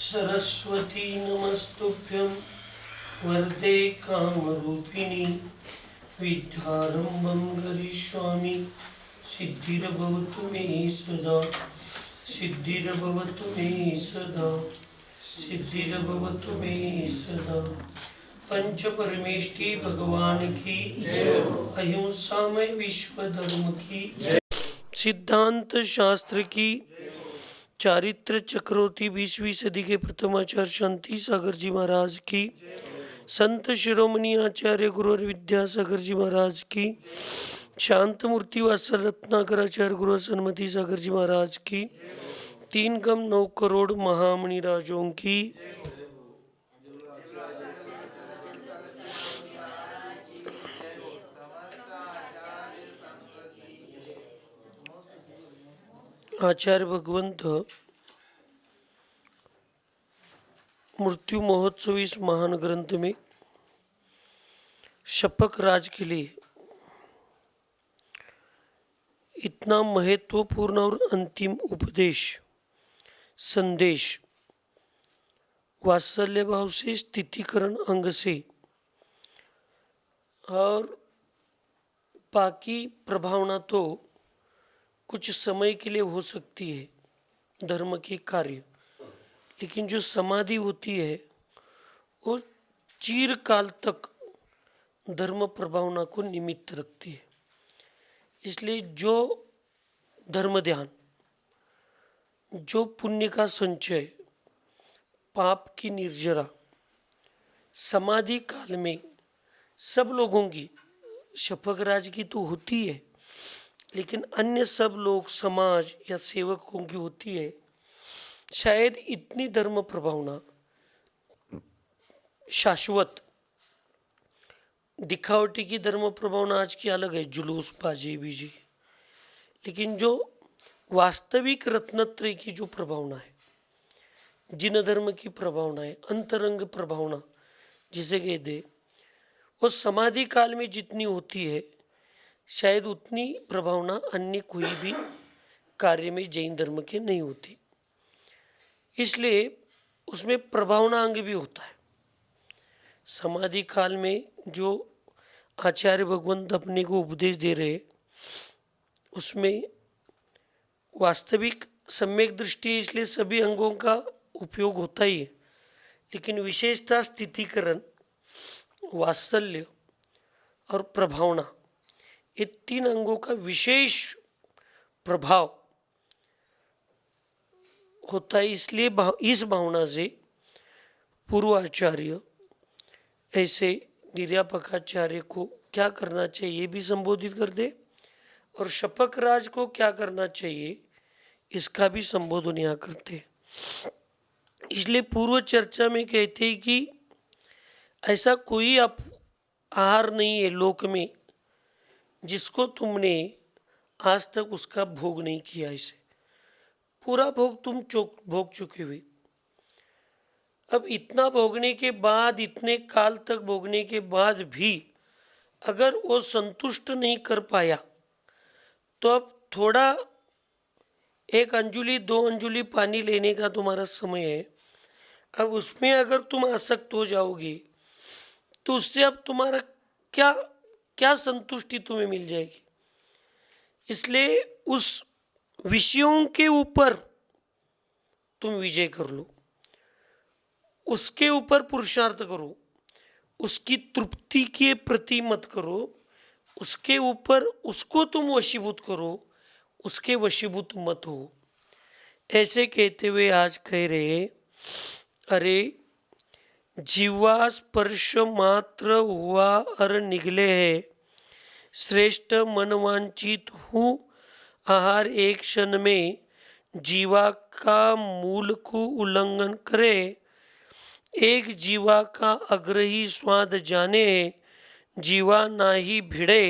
सरस्वती नमस्तुभ्यं वरदे कामरूपिणी विद्यारम्भं करिष्यामि सिद्धिर्भवतु मे सदा सिद्धिर्भवतु मे सदा सिद्धिर्भवतु मे सदा। पंच परमेष्टि भगवान की अहिंसा में विश्व धर्म की सिद्धांत शास्त्र की चारित्र चक्रवर्ती 20वीं सदी के प्रथमाचार्य शांति सागर जी महाराज की, संत शिरोमणि आचार्य गुरु विद्यासागर जी महाराज की, शांत मूर्ति वात्सल रत्नाकराचार्य गुरु सन्मति सागर जी महाराज की, 3 कम 9 करोड़ महामणि राजों की। आचार्य भगवंत मृत्यु महोत्सव इस महान ग्रंथ में शपक राज के लिए इतना महत्वपूर्ण और अंतिम उपदेश संदेश वात्सल्य भाव से स्थितिकरण अंग से और बाकी प्रभावना तो कुछ समय के लिए हो सकती है धर्म के कार्य, लेकिन जो समाधि होती है वो चिरकाल तक धर्म प्रभावना को निमित्त रखती है। इसलिए जो धर्म ध्यान, जो पुण्य का संचय, पाप की निर्जरा समाधि काल में सब लोगों की, शपक राज की तो होती है, लेकिन अन्य सब लोग समाज या सेवकों की होती है। शायद इतनी धर्म प्रभावना शाश्वत, दिखावटी की धर्म प्रभावना आज की अलग है, जुलूस बाजी बीजी, लेकिन जो वास्तविक रत्नत्रय की जो प्रभावना है, जिन धर्म की प्रभावना है, अंतरंग प्रभावना जिसे कहते, वो समाधि काल में जितनी होती है शायद उतनी प्रभावना अन्य कोई भी कार्य में जैन धर्म के नहीं होती। इसलिए उसमें प्रभावना अंग भी होता है। समाधि काल में जो आचार्य भगवंत अपने को उपदेश दे रहे, उसमें वास्तविक सम्यक दृष्टि है, इसलिए सभी अंगों का उपयोग होता ही है, लेकिन विशेषता स्थितिकरण, वात्सल्य और प्रभावना, ये 3 अंगों का विशेष प्रभाव होता है। इसलिए इस भावना से पूर्वाचार्य ऐसे निर्यापकाचार्य को क्या करना चाहिए भी संबोधित कर दे, और शपक राज को क्या करना चाहिए इसका भी संबोधन यहाँ करते। इसलिए पूर्व चर्चा में कहते हैं कि ऐसा कोई आहार नहीं है लोक में जिसको तुमने आज तक उसका भोग नहीं किया। इसे पूरा भोग तुम भोग चुके हुए। अब इतना भोगने के बाद, इतने काल तक भोगने के बाद भी अगर वो संतुष्ट नहीं कर पाया, तो अब थोड़ा 1 अंजुली 2 अंजुली पानी लेने का तुम्हारा समय है। अब उसमें अगर तुम आसक्त हो जाओगे तो उससे अब तुम्हारा क्या संतुष्टि तुम्हें मिल जाएगी। इसलिए उस विषयों के ऊपर तुम विजय कर लो, उसके ऊपर पुरुषार्थ करो, उसकी तृप्ति के प्रति मत करो, उसके ऊपर उसको तुम वशीभूत करो, उसके वशीभूत मत हो। ऐसे कहते हुए आज कह रहे, अरे जीवा स्पर्श मात्र हुआ अर निगले है, श्रेष्ठ मनवांचित हूँ आहार एक क्षण में, जीवा का मूल को उल्लंघन करे, एक जीवा का अग्रही स्वाद जाने, जीवा नाही भिड़े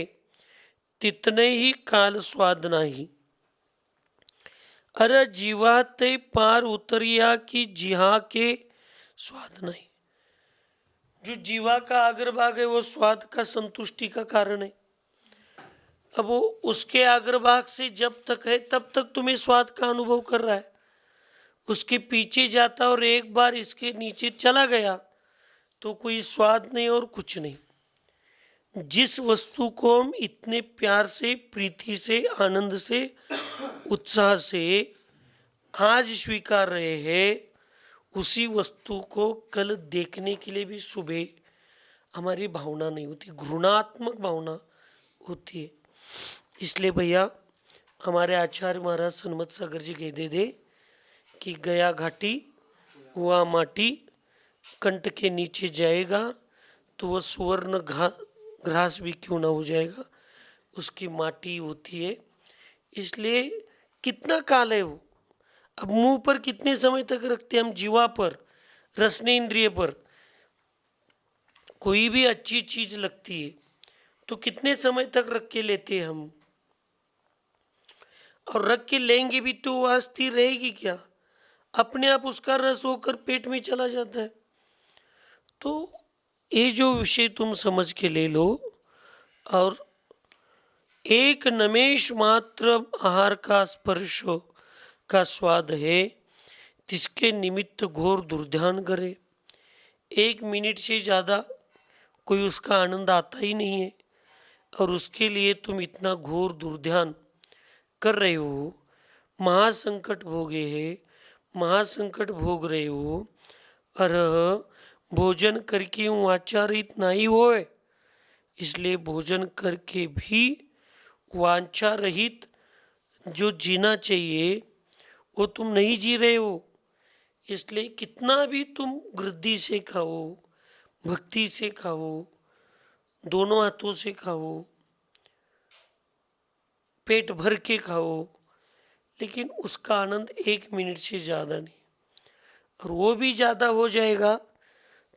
तितने ही काल स्वाद नाही। अरे जीवा ते पार उतरिया की जिहा के स्वाद नहीं। जो जीवा का अग्रभाग है वो स्वाद का संतुष्टि का कारण है। अब वो उसके अग्रभाग से जब तक है तब तक तुम्हें स्वाद का अनुभव कर रहा है, उसके पीछे जाता और एक बार इसके नीचे चला गया तो कोई स्वाद नहीं और कुछ नहीं। जिस वस्तु को हम इतने प्यार से, प्रीति से, आनंद से, उत्साह से आज स्वीकार रहे हैं, उसी वस्तु को कल देखने के लिए भी सुबह हमारी भावना नहीं होती, घृणात्मक भावना होती है। इसलिए भैया हमारे आचार्य महाराज सन्मत सागर जी कहते थे कि गया घाटी हुआ माटी, कंठ के नीचे जाएगा तो वह सुवर्ण घास भी क्यों ना हो जाएगा, उसकी माटी होती है। इसलिए कितना काल है वो, अब मुंह पर कितने समय तक रखते हैं हम, जीवा पर, रसने इंद्रिय पर। कोई भी अच्छी चीज लगती है तो कितने समय तक रख के लेते हैं हम, और रख के लेंगे भी तो वह स्थिर रहेगी क्या, अपने आप उसका रस होकर पेट में चला जाता है। तो ये जो विषय तुम समझ के ले लो, और एक नमेश मात्र आहार का स्पर्श का स्वाद है, जिसके निमित्त घोर दुर्ध्यान करे। 1 मिनट से ज़्यादा कोई उसका आनंद आता ही नहीं है, और उसके लिए तुम इतना घोर दुर्ध्यान कर रहे हो, महासंकट भोगे है, महासंकट भोग रहे हो, और भोजन करके वांछारहित नहीं होए। इसलिए भोजन करके भी वांछा रहित जो जीना चाहिए वो तुम नहीं जी रहे हो। इसलिए कितना भी तुम वृद्धि से खाओ, भक्ति से खाओ, दोनों हाथों से खाओ, पेट भर के खाओ, लेकिन उसका आनंद 1 मिनट से ज़्यादा नहीं, और वो भी ज़्यादा हो जाएगा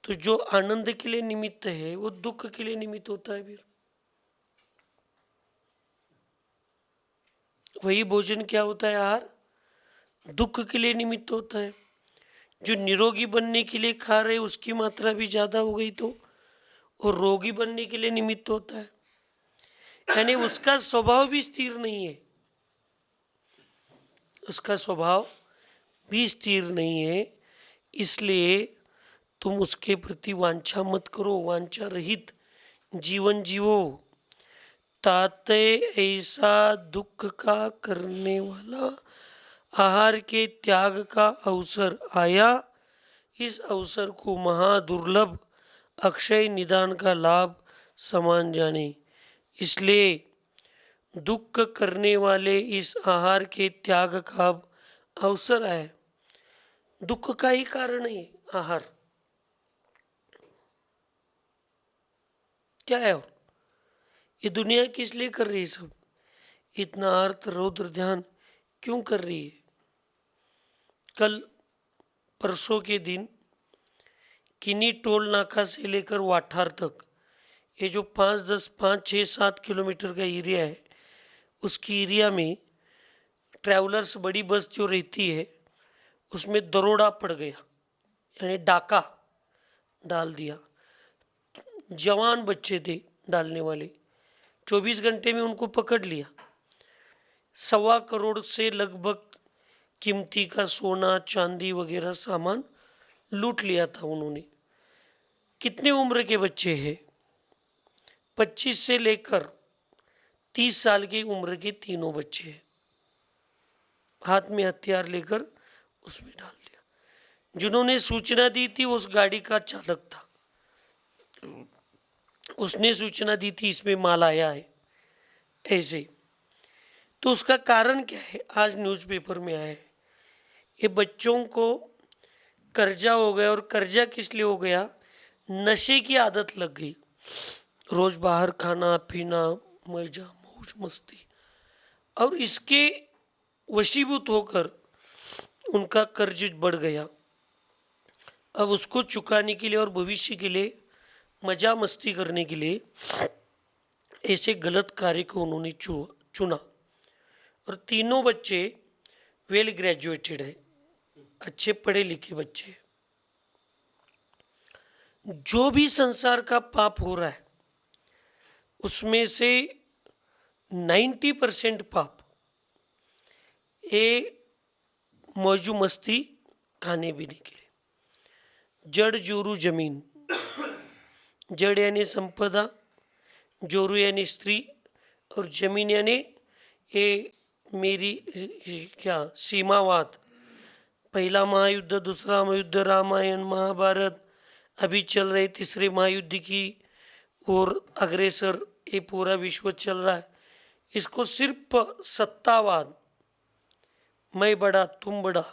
तो जो आनंद के लिए निमित्त है वो दुख के लिए निमित्त होता है। फिर वही भोजन क्या होता है, आहार दुख के लिए निमित्त होता है। जो निरोगी बनने के लिए खा रहे उसकी मात्रा भी ज़्यादा हो गई तो और रोगी बनने के लिए निमित्त होता है, यानी उसका स्वभाव भी स्थिर नहीं है, उसका स्वभाव भी स्थिर नहीं है। इसलिए तुम उसके प्रति वांछा मत करो, वांछा रहित जीवन जीवो। ताते ऐसा दुख का करने वाला आहार के त्याग का अवसर आया, इस अवसर को महादुर्लभ अक्षय निदान का लाभ समान जाने। इसलिए दुख करने वाले इस आहार के त्याग का अवसर है, दुख का ही कारण है आहार, क्या है। और ये दुनिया किस लिए कर रही है सब, इतना अर्थ रौद्र ध्यान क्यों कर रही है। कल परसों के दिन किन्नी टोल नाका से लेकर वाठार तक, ये जो 5, 6, 7 किलोमीटर का एरिया है, उसकी एरिया में ट्रैवलर्स बड़ी बस जो रहती है उसमें दरोड़ा पड़ गया, यानी डाका डाल दिया। जवान बच्चे थे डालने वाले, 24 घंटे में उनको पकड़ लिया। 1.25 करोड़ से लगभग कीमती का सोना चांदी वगैरह सामान लूट लिया था उन्होंने। कितने उम्र के बच्चे हैं, 25 से लेकर 30 साल की उम्र के तीनों बच्चे हैं, हाथ में हथियार लेकर उसमें डाल दिया। जिन्होंने सूचना दी थी उस गाड़ी का चालक था, उसने सूचना दी थी इसमें माल आया है ऐसे। तो उसका कारण क्या है, आज न्यूज़पेपर में आया है। ये बच्चों को कर्जा हो गया, और कर्जा किस लिए हो गया, नशे की आदत लग गई, रोज बाहर खाना पीना, मजा मौज मस्ती, और इसके वशीभूत होकर उनका कर्ज बढ़ गया। अब उसको चुकाने के लिए और भविष्य के लिए मजा मस्ती करने के लिए ऐसे गलत कार्य को उन्होंने चुना। और तीनों बच्चे वेल ग्रेजुएटेड है, अच्छे पढ़े लिखे बच्चे। जो भी संसार का पाप हो रहा है उसमें से 90% पाप ये मौजू मस्ती खाने पीने के लिए। जड़ जोरू जमीन, जड़ यानी संपदा, जोरू यानी स्त्री, और जमीन यानी ये मेरी क्या सीमावाद। पहला महायुद्ध, दूसरा महायुद्ध, रामायण महाभारत, अभी चल रहे तीसरे महायुद्ध की और अग्रेसर ये पूरा विश्व चल रहा है। इसको सिर्फ सत्तावाद, मैं बड़ा तुम बड़ा,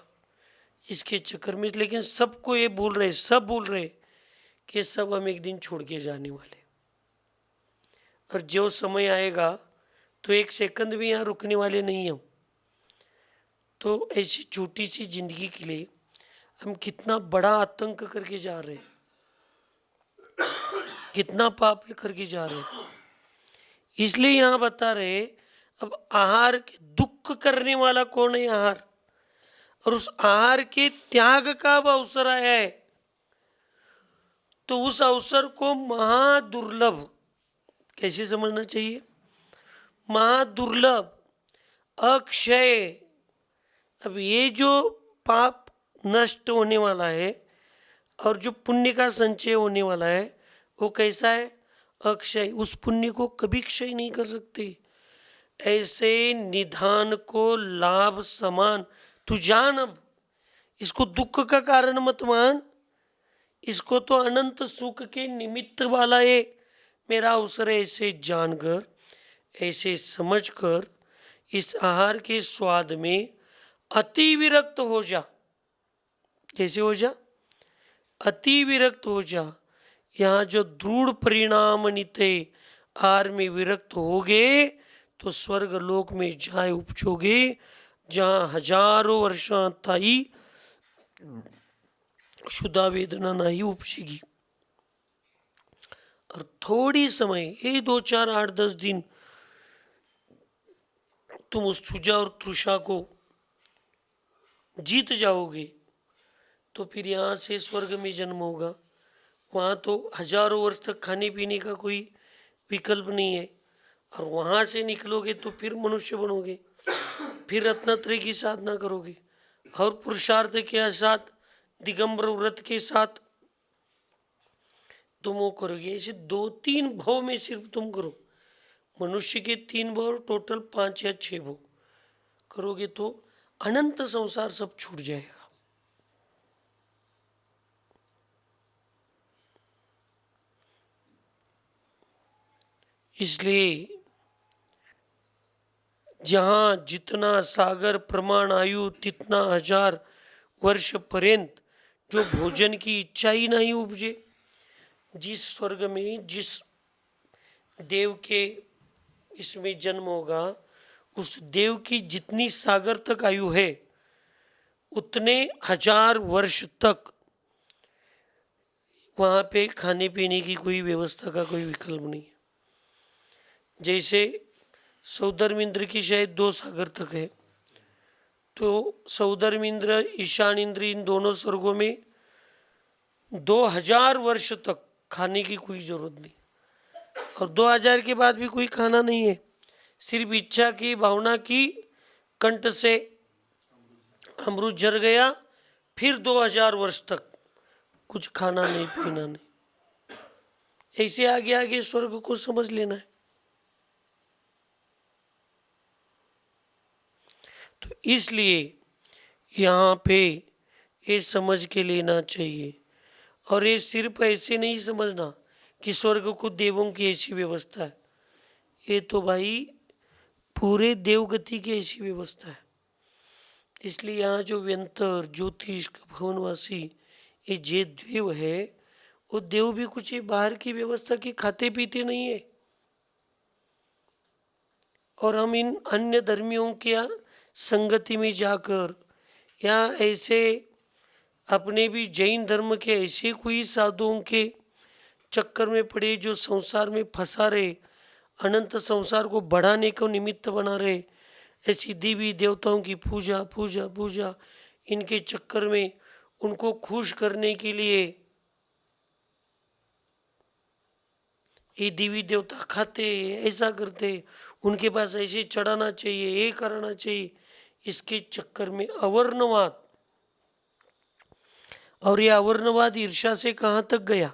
इसके चक्कर में, लेकिन सबको ये भूल रहे, सब भूल रहे कि सब हम एक दिन छोड़ के जाने वाले, और जो समय आएगा तो एक सेकंड भी यहाँ रुकने वाले नहीं हम। तो ऐसी छोटी सी जिंदगी के लिए हम कितना बड़ा आतंक करके जा रहे हैं, कितना पाप करके जा रहे हैं। इसलिए यहाँ बता रहे अब आहार के दुख करने वाला कौन है, आहार, और उस आहार के त्याग का अब अवसर आया है। तो उस अवसर को महादुर्लभ कैसे समझना चाहिए, महादुर्लभ, अक्षय। अब ये जो पाप नष्ट होने वाला है और जो पुण्य का संचय होने वाला है वो कैसा है, अक्षय। उस पुण्य को कभी क्षय नहीं कर सकते। ऐसे निधान को लाभ समान तू जान। अब इसको दुख का कारण मत मान, इसको तो अनंत सुख के निमित्त वाला है मेरा अवसर है। ऐसे जानकर, ऐसे समझकर इस आहार के स्वाद में अति विरक्त हो जा। कैसे हो जा, अति विरक्त हो जा। यहाँ जो दृढ़ परिणाम निते आहार में विरक्त होगे तो स्वर्ग लोक में जाए उपजोगे, जहाँ हजारों वर्षां ताई शुद्धा वेदना नहीं उपजेगी। और थोड़ी समय, ये 2 4 8 10 दिन तुम उस सुजा और तृषा को जीत जाओगे तो फिर यहाँ से स्वर्ग में जन्म होगा। वहाँ तो हजारों वर्ष तक खाने पीने का कोई विकल्प नहीं है, और वहाँ से निकलोगे तो फिर मनुष्य बनोगे, फिर रत्नत्रय की साधना करोगे और पुरुषार्थ के साथ दिगंबर व्रत के साथ तुम वो करोगे। ऐसे 2-3 भाव में सिर्फ तुम करो, मनुष्य के 3 भाव, टोटल 5 या 6 भाव करोगे तो अनंत संसार सब छूट जाएगा। इसलिए जहाँ जितना सागर प्रमाण आयु तितना हजार वर्ष पर्यंत जो भोजन की इच्छा ही नहीं उपजे, जिस स्वर्ग में जिस देव के इसमें जन्म होगा उस देव की जितनी सागर तक आयु है उतने हजार वर्ष तक वहाँ पे खाने पीने की कोई व्यवस्था का कोई विकल्प नहीं है। जैसे सौधर्म इंद्र की शायद 2 सागर तक है, तो सौधर्म इंद्र ईशान इंद्र इन दोनों स्वर्गों में 2000 वर्ष तक खाने की कोई जरूरत नहीं, और 2000 के बाद भी कोई खाना नहीं है। सिर्फ इच्छा की भावना की, कंठ से अमृत झर गया, फिर 2000 वर्ष तक कुछ खाना नहीं पीना नहीं। ऐसे आगे आगे स्वर्ग को समझ लेना है। तो इसलिए यहाँ पे ये समझ के लेना चाहिए, और ये सिर्फ ऐसे नहीं समझना कि स्वर्ग को देवों की ऐसी व्यवस्था है। ये तो भाई पूरे देवगति की ऐसी व्यवस्था है। इसलिए यहाँ जो व्यंतर ज्योतिष भवनवासी ये जे देव है वो देव भी कुछ बाहर की व्यवस्था की खाते पीते नहीं है। और हम इन अन्य धर्मियों के संगति में जाकर या ऐसे अपने भी जैन धर्म के ऐसे कोई साधुओं के चक्कर में पड़े जो संसार में फंसा रहे, अनंत संसार को बढ़ाने को निमित्त बना रहे, ऐसी देवी देवताओं की पूजा पूजा पूजा इनके चक्कर में उनको खुश करने के लिए ये देवी देवता खाते, ऐसा करते, उनके पास ऐसे चढ़ाना चाहिए, ये करना चाहिए, इसके चक्कर में अवर्णवाद और ये अवर्णवाद ईर्ष्या से कहाँ तक गया?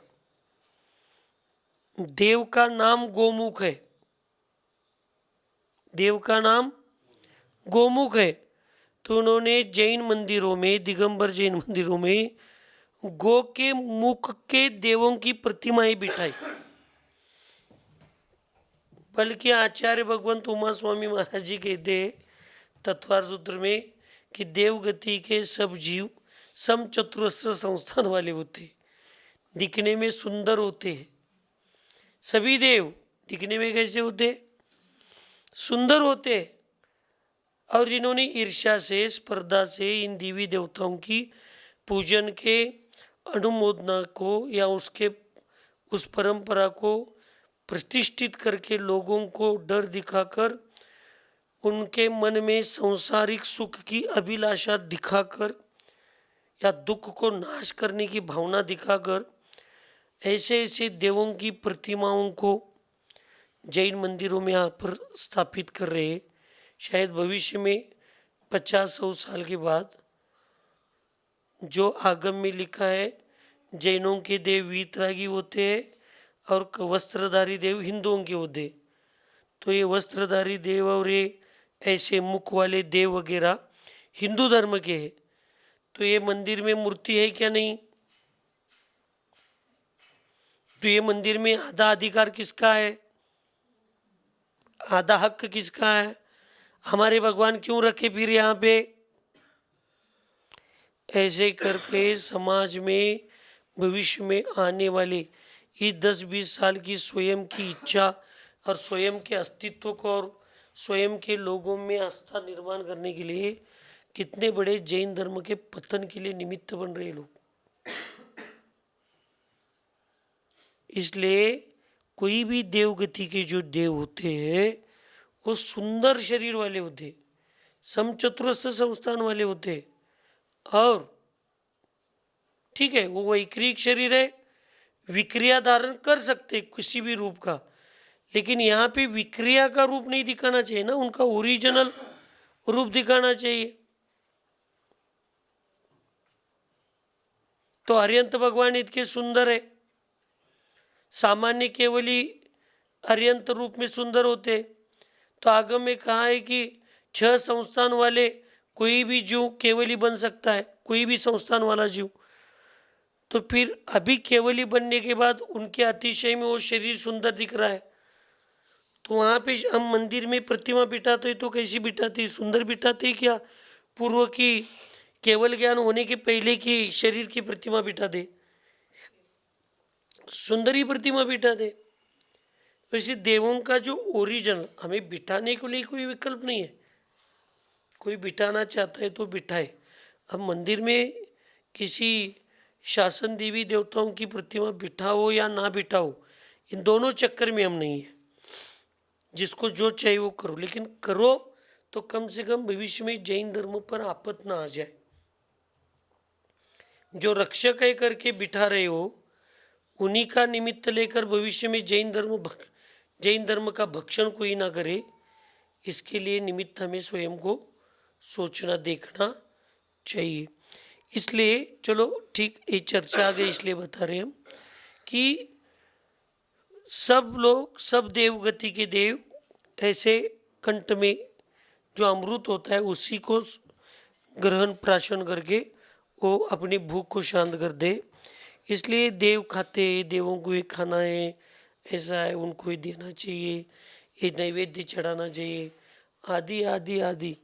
देव का नाम गोमुख है, देव का नाम गोमुख है। तो उन्होंने जैन मंदिरों में, दिगंबर जैन मंदिरों में गो के मुख के देवों की प्रतिमाएं बिठाई। बल्कि आचार्य भगवंत उमा स्वामी महाराज जी कहते हैं तत्वार सूत्र में कि देवगति के सब जीव सम चतुरस्र संस्थान वाले होते, दिखने में सुंदर होते हैं। सभी देव दिखने में कैसे होते? सुंदर होते। और इन्होंने ईर्ष्या से, स्पर्धा से इन देवी देवताओं की पूजन के अनुमोदना को या उसके उस परंपरा को प्रतिष्ठित करके लोगों को डर दिखाकर, उनके मन में सांसारिक सुख की अभिलाषा दिखाकर या दुख को नाश करने की भावना दिखाकर ऐसे ऐसे देवों की प्रतिमाओं को जैन मंदिरों में यहाँ पर स्थापित कर रहे हैं। शायद भविष्य में 50-100 साल के बाद जो आगम में लिखा है जैनों के देव वीतरागी होते हैं और वस्त्रधारी देव हिंदुओं के होते, तो ये वस्त्रधारी देव और ये ऐसे मुख वाले देव वगैरह हिंदू धर्म के हैं। तो ये मंदिर में मूर्ति है क्या? नहीं। तो ये मंदिर में आधा अधिकार किसका है? आधा हक किसका है? हमारे भगवान क्यों रखे फिर यहाँ पे? ऐसे करके समाज में भविष्य में आने वाले ये 10-20 साल की स्वयं की इच्छा और स्वयं के अस्तित्व को और स्वयं के लोगों में आस्था निर्माण करने के लिए कितने बड़े जैन धर्म के पतन के लिए निमित्त बन रहे लोग। इसलिए कोई भी देवगति के जो देव होते हैं वो सुंदर शरीर वाले होते, समचतुरस्र संस्थान वाले होते, और ठीक है वो वैक्रिक शरीर है, विक्रिया धारण कर सकते किसी भी रूप का, लेकिन यहाँ पे विक्रिया का रूप नहीं दिखाना चाहिए ना, उनका ओरिजिनल रूप दिखाना चाहिए। तो अर्यंत भगवान इतने सुंदर है, सामान्य केवली अर्यंत रूप में सुंदर होते, तो आगम में कहा है कि 6 संस्थान वाले कोई भी जीव केवली बन सकता है, कोई भी संस्थान वाला जीव। तो फिर अभी केवली बनने के बाद उनके अतिशय में वो शरीर सुंदर दिख रहा है, तो वहाँ पे हम मंदिर में प्रतिमा बिठाते तो कैसी बिठाते? सुंदर बिठाते क्या? पूर्व की केवल ज्ञान होने के पहले की शरीर की प्रतिमा बिठा दे, सुंदरी प्रतिमा बिठा दे। वैसे देवों का जो ओरिजिनल हमें बिठाने के लिए कोई विकल्प नहीं है, कोई बिठाना चाहता है तो बिठाए। अब मंदिर में किसी शासन देवी देवताओं की प्रतिमा बिठाओ या ना बिठाओ, इन दोनों चक्कर में हम नहीं है, जिसको जो चाहिए वो करो, लेकिन करो तो कम से कम भविष्य में जैन धर्म पर आपत्ति ना आ जाए। जो रक्षक है करके बिठा रहे हो उन्हीं का निमित्त लेकर भविष्य में जैन धर्म का भक्षण कोई ना करे, इसके लिए निमित्त हमें स्वयं को सोचना देखना चाहिए। इसलिए चलो ठीक ये चर्चा आ गई, इसलिए बता रहे हम कि सब लोग, सब देवगति के देव ऐसे कंठ में जो अमृत होता है उसी को ग्रहण प्राशन करके वो अपनी भूख को शांत कर दे। इसलिए देव खाते हैं, देवों को ये खाना है, ऐसा है, उनको ही देना चाहिए, ये नैवेद्य चढ़ाना चाहिए, आदि आदि आदि।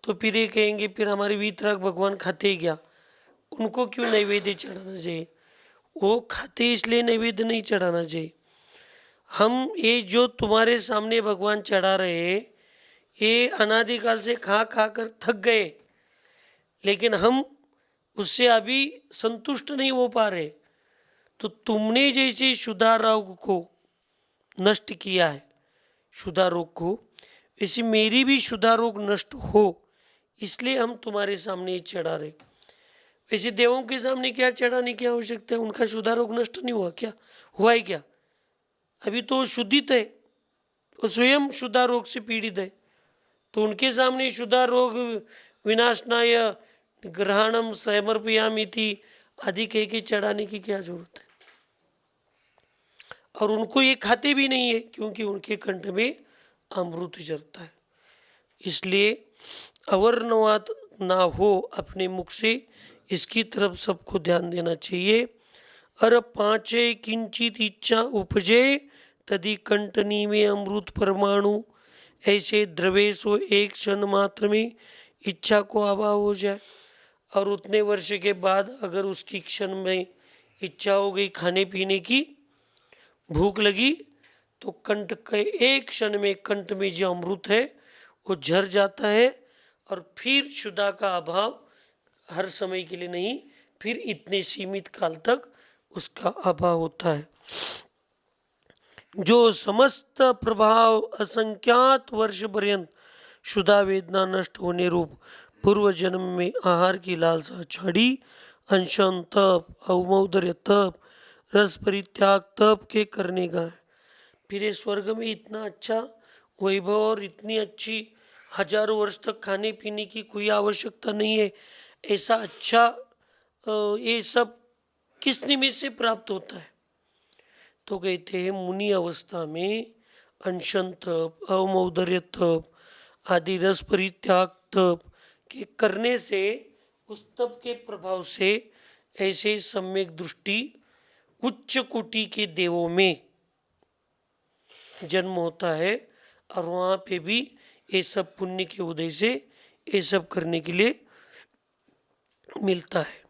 तो फिर ये कहेंगे फिर हमारे वीतराग भगवान खाते ही क्या, उनको क्यों नैवेद्य चढ़ाना चाहिए? वो खाते इसलिए नैवेद्य नहीं चढ़ाना चाहिए। हम ये जो तुम्हारे सामने भगवान चढ़ा रहे हैं ये अनादिकाल से खा खा कर थक गए, लेकिन हम उससे अभी संतुष्ट नहीं हो पा रहे। तो तुमने जैसे क्षुधा रोग को नष्ट किया है, क्षुधा रोग को, वैसे मेरी भी क्षुधा रोग नष्ट हो, इसलिए हम तुम्हारे सामने ये चढ़ा रहे। वैसे देवों के सामने क्या चढ़ाने की आवश्यकता है? उनका क्षुधा रोग नष्ट नहीं हुआ क्या? हुआ है क्या? अभी तो शुद्धित है, वो स्वयं क्षुधा रोग से पीड़ित है, तो उनके सामने क्षुधा रोग विनाशनाय ग्रहणम समर्पयामिति आदि कह के चढ़ाने की क्या जरूरत है। और उनको ये खाते भी नहीं है क्योंकि उनके कंठ में अमृत झरता है। इसलिए अवर्णवाद ना हो अपने मुख से, इसकी तरफ सबको ध्यान देना चाहिए। अर पांचे किंचित इच्छा उपजे, तदि कंटनी में अमृत परमाणु। ऐसे द्रवेशो एक क्षण मात्र में इच्छा को अभाव हो जाए और उतने वर्ष के बाद अगर उसकी क्षण में इच्छा हो गई खाने पीने की, भूख लगी, तो कंठ के एक क्षण में कंठ में जो अमृत है वो झर जाता है और फिर क्षुधा का अभाव हर समय के लिए नहीं, फिर इतने सीमित काल तक उसका अभाव होता है। जो समस्त प्रभाव असंख्यात वर्ष पर्यंत क्षुधा वेदना नष्ट होने रूप पूर्व जन्म में आहार की लालसा छाड़ी, अनशन तप, अवमौदर्य तप, रस परित्याग तप के करने का है, फिर ये स्वर्ग में इतना अच्छा वैभव और इतनी अच्छी हजारों वर्ष तक खाने पीने की कोई आवश्यकता नहीं है। ऐसा अच्छा ये सब किस निमित्त से प्राप्त होता है? तो कहते हैं मुनि अवस्था में अनशन तप, अवमौदर्य तप आदि रस परित्याग तप के करने से, उस तप के प्रभाव से ऐसे सम्यक दृष्टि उच्च कोटि के देवों में जन्म होता है और वहाँ पे भी ये सब पुण्य के उदय से ये सब करने के लिए मिलता है।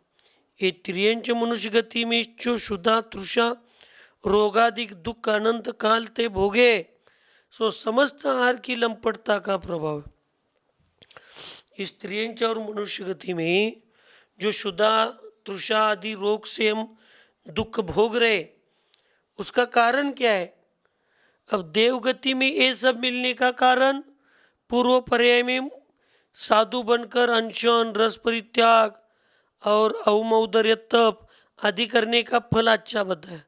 ये त्रियंच मनुष्य गति में इच्छो शुद्धा तृषा रोगादिक दुख अनंत काल ते भोगे, सो समस्त आहार की लंपटता का प्रभाव है। इस त्रियंच और मनुष्य गति में जो शुद्धा तृषा आदि रोग से हम दुख भोग रहे, उसका कारण क्या है? अब देवगति में ये सब मिलने का कारण पूर्व पर्याय में साधु बनकर अनशन रस परित्याग और अवमौदर्य तप आदि करने का फल अच्छा बताया,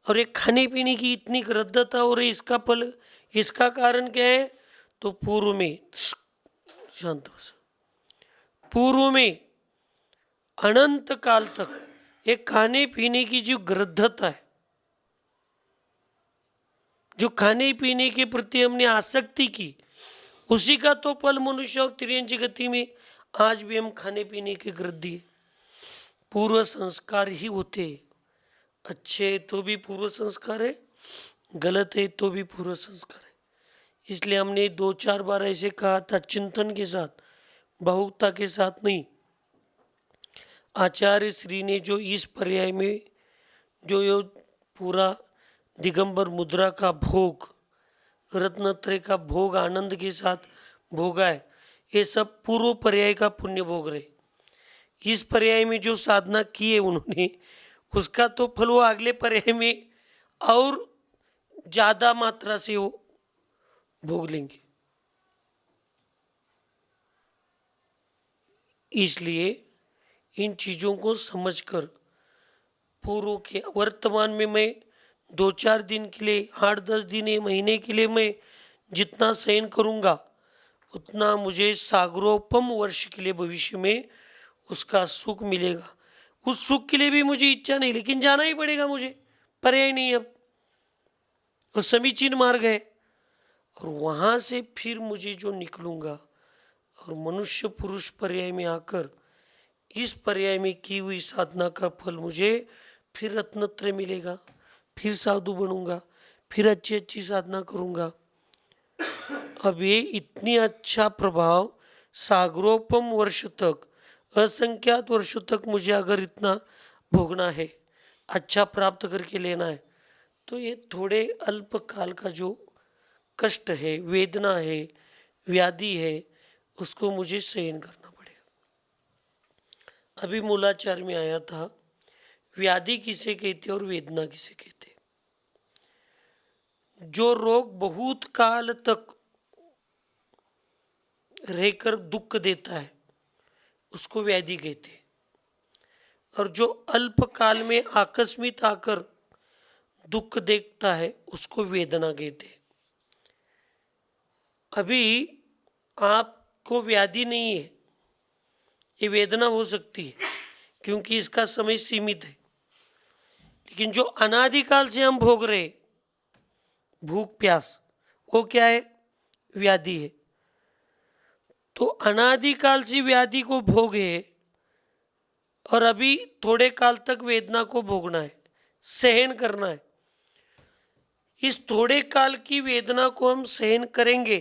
और एक खाने पीने की इतनी रद्दता हो रही, इसका फल, इसका कारण क्या है? तो पूर्व में शांत पूर्व में अनंत काल तक एक खाने पीने की जो ग्रद्धता है, जो खाने पीने के प्रति हमने आसक्ति की, उसी का तो फल मनुष्य और त्रियंच गति में आज भी हम खाने पीने के ग्रद्धी। पूर्व संस्कार ही होते, अच्छे तो भी पूर्व संस्कार है, गलत है तो भी पूर्व संस्कार है। इसलिए हमने 2-4 बार ऐसे कहा था, चिंतन के साथ, बहुता के साथ नहीं। आचार्य श्री ने जो इस पर्याय में जो ये पूरा दिगंबर मुद्रा का भोग, रत्नत्रय का भोग आनंद के साथ भोगा है, ये सब पूर्व पर्याय का पुण्य भोग रहे। इस पर्याय में जो साधना की है उन्होंने, उसका तो फल वो अगले पर्याय में और ज़्यादा मात्रा से वो भोग लेंगे। इसलिए इन चीज़ों को समझकर पूर्व के वर्तमान में मैं 2-4 दिन के लिए, 8-10 दिन, 1 महीने के लिए मैं जितना सहन करूँगा उतना मुझे सागरोपम वर्ष के लिए भविष्य में उसका सुख मिलेगा। उस सुख के लिए भी मुझे इच्छा नहीं, लेकिन जाना ही पड़ेगा मुझे, पर्याय नहीं। अब वो समीचीन मार्ग है और वहाँ से फिर मुझे जो निकलूँगा और मनुष्य पुरुष पर्याय में आकर इस पर्याय में की हुई साधना का फल मुझे फिर रत्नत्रय मिलेगा, फिर साधु बनूंगा, फिर अच्छी अच्छी साधना करूंगा। अब ये इतनी अच्छा प्रभाव सागरोपम वर्ष तक, असंख्यात वर्षों तक मुझे अगर इतना भोगना है, अच्छा प्राप्त करके लेना है, तो ये थोड़े अल्प काल का जो कष्ट है, वेदना है, व्याधि है, उसको मुझे सहन करना पड़ेगा। अभी मूलाचार में आया था, व्याधि किसे कहते और वेदना किसे कहते? जो रोग बहुत काल तक रहकर दुख देता है उसको व्याधि कहते हैं, और जो अल्प काल में आकस्मिक आकर दुख देखता है उसको वेदना कहते हैं। अभी आपको व्याधि नहीं है, ये वेदना हो सकती है क्योंकि इसका समय सीमित है। लेकिन जो अनादिकाल से हम भोग रहे भूख प्यास, वो क्या है? व्याधि है। तो अनादिकाल से व्याधि को भोगे और अभी थोड़े काल तक वेदना को भोगना है, सहन करना है। इस थोड़े काल की वेदना को हम सहन करेंगे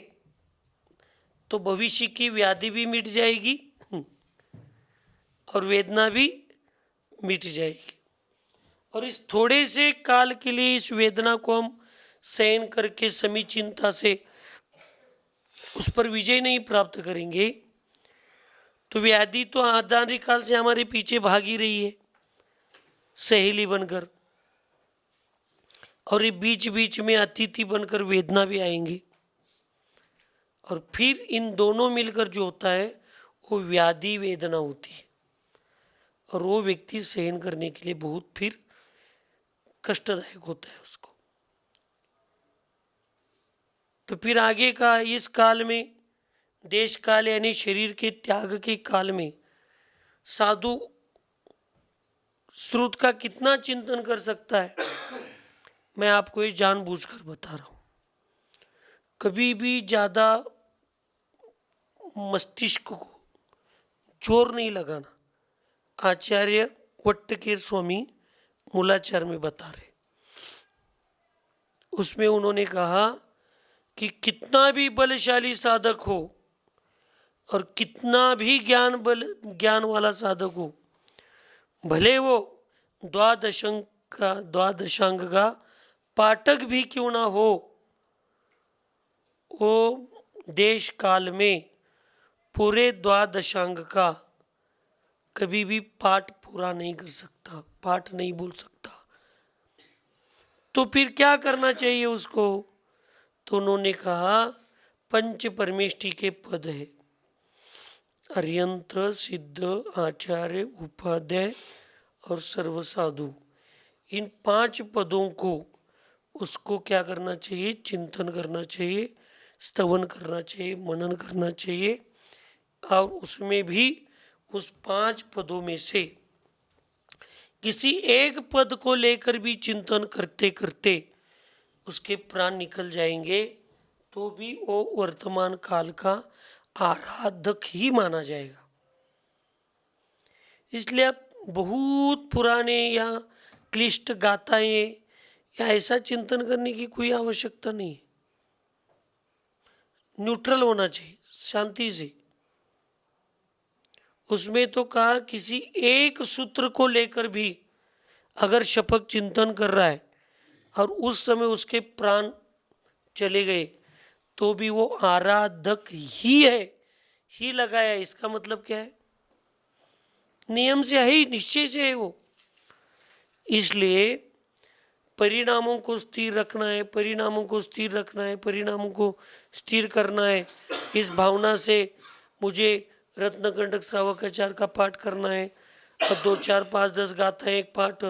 तो भविष्य की व्याधि भी मिट जाएगी और वेदना भी मिट जाएगी। और इस थोड़े से काल के लिए इस वेदना को हम सहन करके समीचीनता से उस पर विजय नहीं प्राप्त करेंगे तो व्याधि तो अनादिकाल से हमारे पीछे भागी रही है सहेली बनकर, और ये बीच बीच में अतिथि बनकर वेदना भी आएंगी। और फिर इन दोनों मिलकर जो होता है वो व्याधि वेदना होती है, और वो व्यक्ति सहन करने के लिए बहुत फिर कष्टदायक होता है उसको। तो फिर आगे का इस काल में, देश काल यानी शरीर के त्याग के काल में, साधु श्रुत का कितना चिंतन कर सकता है, मैं आपको ये जानबूझकर बता रहा हूँ। कभी भी ज़्यादा मस्तिष्क को जोर नहीं लगाना। आचार्य वट्टकेर स्वामी मूलाचार में बता रहे, उसमें उन्होंने कहा कि कितना भी बलशाली साधक हो और कितना भी ज्ञान वाला साधक हो, भले वो द्वादशांग का पाठक भी क्यों ना हो, वो देश काल में पूरे द्वादशांग का कभी भी पाठ पूरा नहीं कर सकता, पाठ नहीं बोल सकता। तो फिर क्या करना चाहिए उसको? तो उन्होंने कहा पंच परमेष्टि के पद है, अर्यंत, सिद्ध, आचार्य, उपाध्याय और सर्वसाधु। इन 5 पदों को उसको क्या करना चाहिए? चिंतन करना चाहिए, स्तवन करना चाहिए, मनन करना चाहिए। और उसमें भी उस 5 पदों में से किसी एक पद को लेकर भी चिंतन करते करते उसके प्राण निकल जाएंगे तो भी वो वर्तमान काल का आराधक ही माना जाएगा। इसलिए आप बहुत पुराने या क्लिष्ट गाथाएं या ऐसा चिंतन करने की कोई आवश्यकता नहीं है। न्यूट्रल होना चाहिए, शांति से। उसमें तो कहा किसी एक सूत्र को लेकर भी अगर शपथ चिंतन कर रहा है और उस समय उसके प्राण चले गए तो भी वो आराधक ही है, ही लगाया। इसका मतलब क्या है? नियम से है ही, निश्चय से है वो। इसलिए परिणामों को स्थिर रखना है, परिणामों को स्थिर रखना है, परिणामों को स्थिर करना है। इस भावना से मुझे रत्नकंटक श्रावकाचार का पाठ करना है, और 2, 4, 5, 10 गाथाएं एक पाठ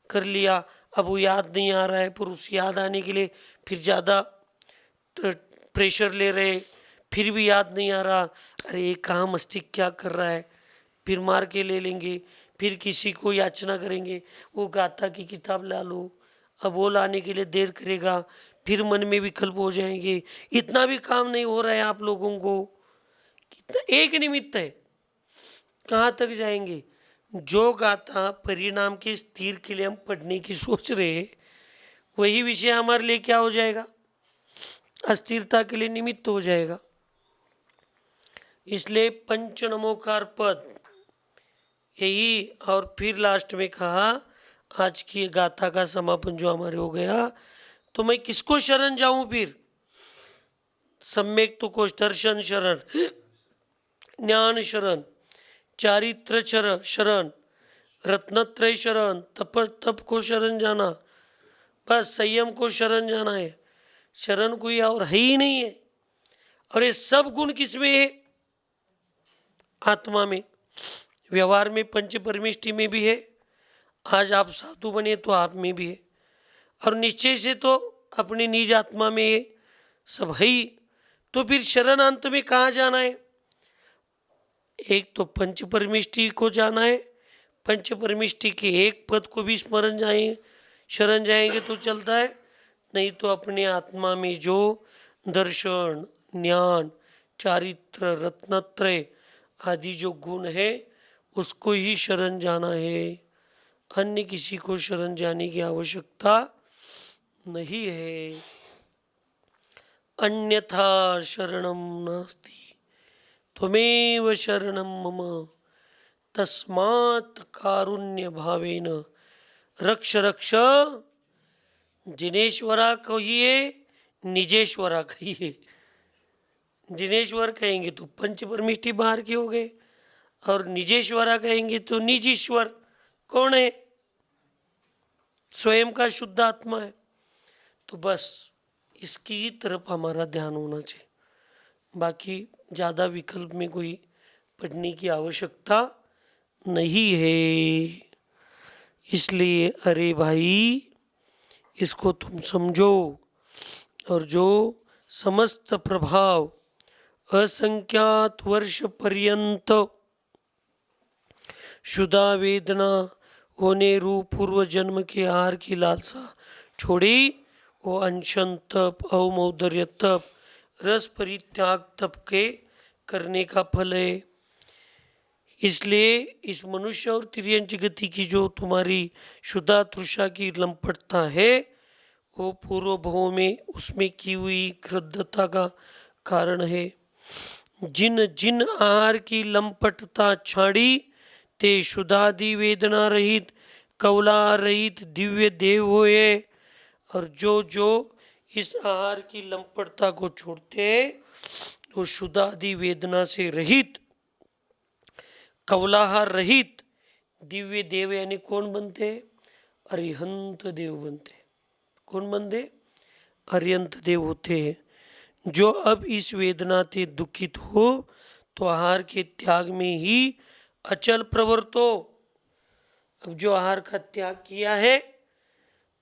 कर लिया, अब वो याद नहीं आ रहा है, पर उस याद आने के लिए फिर ज़्यादा प्रेशर ले रहे, फिर भी याद नहीं आ रहा। अरे ये कहाँ मस्तिष्क क्या कर रहा है, फिर मार के ले लेंगे, फिर किसी को याचना करेंगे वो गाथा की किताब ला लो। अब वो लाने के लिए देर करेगा, फिर मन में विकल्प हो जाएंगे। इतना भी काम नहीं हो रहा है आप लोगों को, कितना एक निमित्त है, कहाँ तक जाएंगे? जो गाथा परिणाम के स्थिर के लिए हम पढ़ने की सोच रहे हैं, वही विषय हमारे लिए क्या हो जाएगा? अस्थिरता के लिए निमित्त हो जाएगा। इसलिए पंच नमोकार पद यही। और फिर लास्ट में कहा आज की गाथा का समापन जो हमारे हो गया, तो मैं किसको शरण जाऊं फिर? सम्यक तो कोश, दर्शन शरण, ज्ञान शरण, चारित्र शरण, रत्नत्रय शरण, तप को शरण जाना, बस संयम को शरण जाना है। शरण कोई और है ही नहीं है। और ये सब गुण किसमें है? आत्मा में। व्यवहार में पंच परमेष्टि में भी है, आज आप साधु बने तो आप में भी है, और निश्चय से तो अपनी निज आत्मा में है, सब है ही। तो फिर शरण अंत में कहाँ जाना है? एक तो पंच परमेष्टि को जाना है, पंच परमिष्टि के एक पद को भी शरण जाएंगे तो चलता है, नहीं तो अपने आत्मा में जो दर्शन, ज्ञान, चारित्र, रत्नत्रय आदि जो गुण है उसको ही शरण जाना है। अन्य किसी को शरण जाने की आवश्यकता नहीं है। अन्यथा शरणं नास्ति त्वमेव शरणं मम तस्मात् कारुण्य भावेन रक्ष रक्ष। जिनेश्वरा कहिए, निजेश्वरा कहिए। जिनेश्वर कहेंगे तो पंच परमिष्टि बाहर के हो गए, और निजेश्वरा कहेंगे तो निजीश्वर कौन है? स्वयं का शुद्ध आत्मा है। तो बस इसकी तरफ हमारा ध्यान होना चाहिए, बाकी ज़्यादा विकल्प में कोई पढ़ने की आवश्यकता नहीं है। इसलिए अरे भाई, इसको तुम समझो, और जो समस्त प्रभाव असंख्यात वर्ष पर्यंत शुदा वेदना होने रूप पूर्व जन्म के आहार की लालसा छोड़ी, वो अनशन तप, अवमौदर्य तप, रस परित्याग तप के करने का फल है। इसलिए इस मनुष्य और तिर्यंच गति की जो तुम्हारी शुद्धा तृषा की लंपटता है, वो पूर्व भाव में उसमें की हुई क्रुद्धता का कारण है। जिन जिन आहार की लंपटता छाड़ी, ते शुद्धादि वेदना रहित, कवला रहित दिव्य देव होए। और जो जो इस आहार की लंपटता को छोड़ते वो शुद्धादि वेदना से रहित, कवलाहार रहित दिव्य देव यानी कौन बनते? अरिहंत देव बनते। कौन बनते? अरिहंत देव होते हैं। जो अब इस वेदना से दुखित हो तो आहार के त्याग में ही अचल प्रवृत्तो। अब जो आहार का त्याग किया है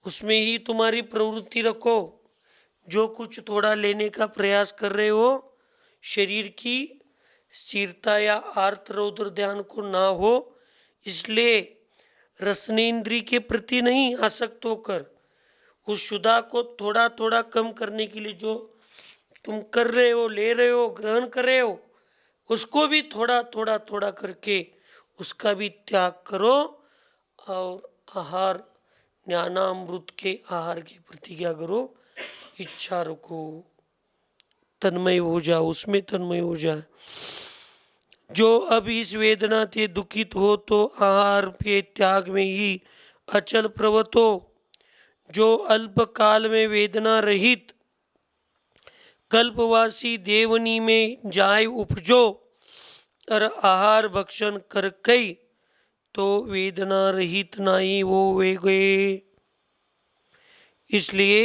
उसमें ही तुम्हारी प्रवृत्ति रखो। जो कुछ थोड़ा लेने का प्रयास कर रहे हो, शरीर की स्थिरता या आर्त रौद्र ध्यान को ना हो, इसलिए रसनेन्द्रिय के प्रति नहीं आसक्त होकर उस शुदा को थोड़ा थोड़ा कम करने के लिए जो तुम कर रहे हो, ले रहे हो, ग्रहण कर रहे हो, उसको भी थोड़ा थोड़ा थोड़ा करके उसका भी त्याग करो। और आहार, ज्ञानामृत के आहार के प्रति क्या करो? इच्छा रखो, तन्मय हो जाओ, उसमें तन्मय हो जाए। जो अब इस वेदना से दुखित हो तो आहार के त्याग में ही अचल प्रवृत्त हो। जो अल्प काल में वेदना रहित कल्पवासी देवनी में जाय उपजो, और आहार भक्षण कर कई तो वेदना रहित नहीं वो वे गए। इसलिए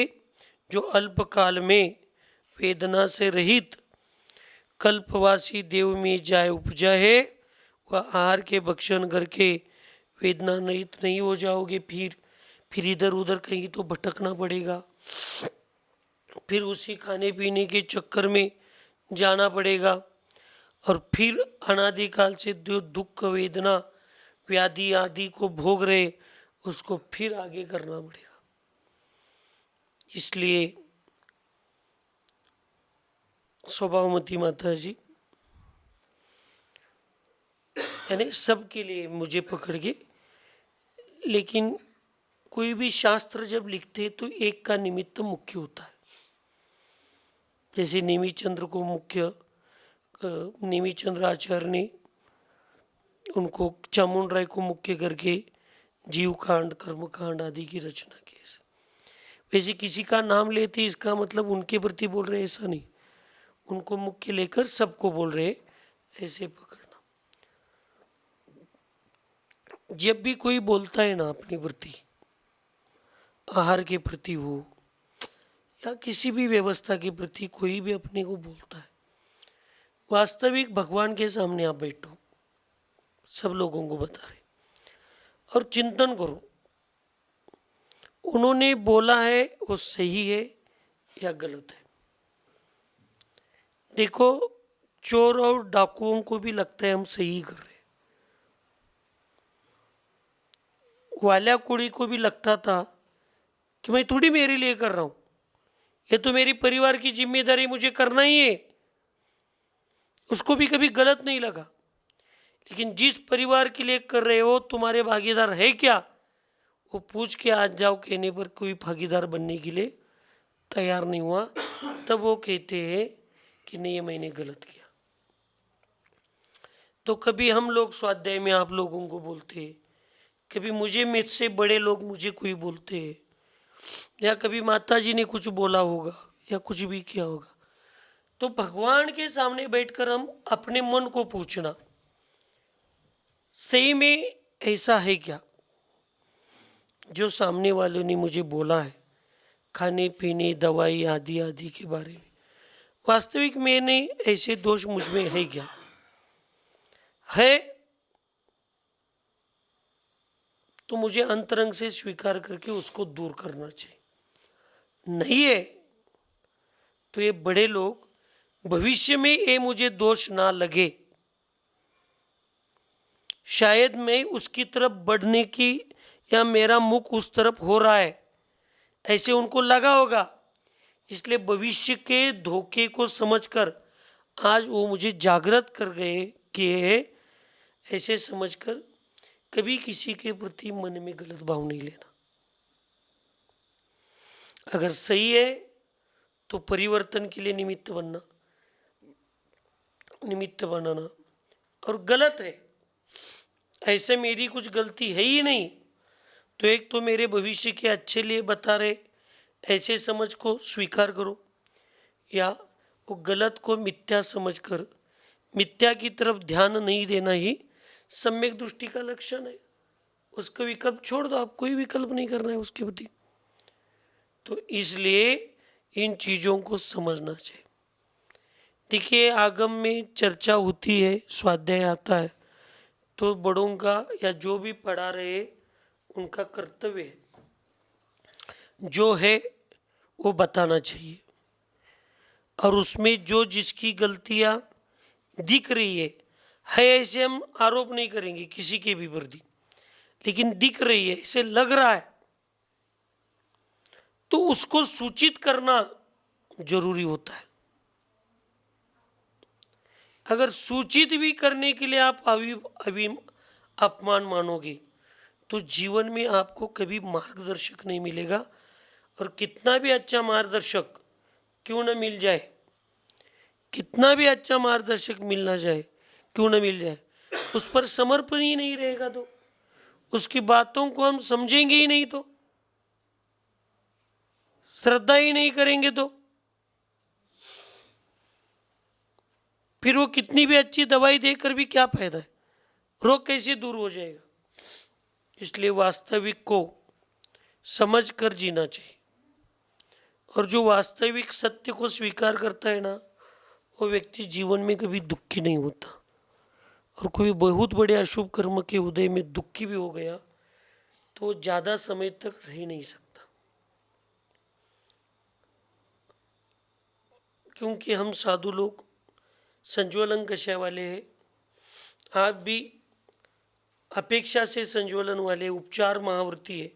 जो अल्प काल में वेदना से रहित कल्पवासी देव में जाय उपजा है, वह आहार के भक्षण करके वेदना रहित नहीं हो जाओगे। फिर इधर उधर कहीं तो भटकना पड़ेगा, फिर उसी खाने पीने के चक्कर में जाना पड़ेगा, और फिर अनादिकाल से जो दुख वेदना व्याधि आदि को भोग रहे उसको फिर आगे करना पड़ेगा। इसलिए स्वभावमती माता जी यानी सबके लिए मुझे पकड़ के, लेकिन कोई भी शास्त्र जब लिखते तो एक का निमित्त मुख्य होता है। जैसे नेमिचंद्र को मुख्य, नेमिचंद्र आचार्य ने उनको चामुंड राय को मुख्य करके जीव कांड, कर्म कांड आदि की रचना की। वैसे किसी का नाम लेते इसका मतलब उनके प्रति बोल रहे ऐसा नहीं, उनको मुख्य लेकर सबको बोल रहे, ऐसे पकड़ना। जब भी कोई बोलता है ना अपनी प्रति, आहार के प्रति हो या किसी भी व्यवस्था के प्रति कोई भी अपने को बोलता है, वास्तविक भगवान के सामने आप बैठो, सब लोगों को बता रहे और चिंतन करो उन्होंने बोला है वो सही है या गलत है। देखो, चोर और डाकुओं को भी लगता है हम सही कर रहे हैं, वाल्या कुड़ी को भी लगता था कि मैं थोड़ी मेरे लिए कर रहा हूँ, ये तो मेरी परिवार की जिम्मेदारी, मुझे करना ही है। उसको भी कभी गलत नहीं लगा। लेकिन जिस परिवार के लिए कर रहे हो तुम्हारे भागीदार है क्या, वो पूछ के आज जाओ कहने पर कोई भागीदार बनने के लिए तैयार नहीं हुआ। तब वो कहते हैं कि नहीं, ये मैंने गलत किया। तो कभी हम लोग स्वाध्याय में आप लोगों को बोलते हैं, कभी मुझसे बड़े लोग मुझे कोई बोलते हैं, या कभी माता जी ने कुछ बोला होगा या कुछ भी किया होगा। तो भगवान के सामने बैठकर हम अपने मन को पूछना, सही में ऐसा है क्या जो सामने वालों ने मुझे बोला है खाने पीने दवाई आदि आदि के बारे में, वास्तविक मैंने ऐसे दोष मुझ में है क्या? है तो मुझे अंतरंग से स्वीकार करके उसको दूर करना चाहिए। नहीं है तो ये बड़े लोग भविष्य में ये मुझे दोष ना लगे, शायद मैं उसकी तरफ बढ़ने की या मेरा मुख उस तरफ हो रहा है ऐसे उनको लगा होगा। इसलिए भविष्य के धोखे को समझकर आज वो मुझे जागृत कर गए किए, ऐसे समझकर कभी किसी के प्रति मन में गलत भाव नहीं लेना। अगर सही है तो परिवर्तन के लिए निमित्त बनाना, और गलत है ऐसे मेरी कुछ गलती है ही नहीं, तो एक तो मेरे भविष्य के अच्छे लिए बता रहे ऐसे समझ को स्वीकार करो, या वो गलत को मिथ्या समझकर मिथ्या की तरफ ध्यान नहीं देना ही सम्यक दृष्टि का लक्षण है। उसका विकल्प छोड़ दो, आप कोई विकल्प नहीं करना है उसके प्रति। तो इसलिए इन चीज़ों को समझना चाहिए। देखिए, आगम में चर्चा होती है, स्वाध्याय आता है, तो बड़ों का या जो भी पढ़ा रहे उनका कर्तव्य है जो है वो बताना चाहिए, और उसमें जो जिसकी गलतियां दिख रही है ऐसे हम आरोप नहीं करेंगे किसी के भी प्रति, लेकिन दिख रही है, इसे लग रहा है, तो उसको सूचित करना जरूरी होता है। अगर सूचित भी करने के लिए आप अभी अपमान मानोगे तो जीवन में आपको कभी मार्गदर्शक नहीं मिलेगा, और कितना भी अच्छा मार्गदर्शक क्यों न मिल जाए, कितना भी अच्छा मार्गदर्शक मिलना जाए क्यों न मिल जाए, उस पर समर्पण ही नहीं रहेगा, तो उसकी बातों को हम समझेंगे ही नहीं, तो श्रद्धा ही नहीं करेंगे, तो फिर वो कितनी भी अच्छी दवाई देकर भी क्या फायदा है, रोग कैसे दूर हो जाएगा। इसलिए वास्तविक को समझ कर जीना चाहिए, और जो वास्तविक सत्य को स्वीकार करता है ना, वो व्यक्ति जीवन में कभी दुखी नहीं होता, और कोई बहुत बड़े अशुभ कर्म के उदय में दुखी भी हो गया तो ज़्यादा समय तक रह नहीं सकता, क्योंकि हम साधु लोग संज्वलन कषाय वाले हैं। आप भी अपेक्षा से संज्वलन वाले, उपचार महावृत्ति है,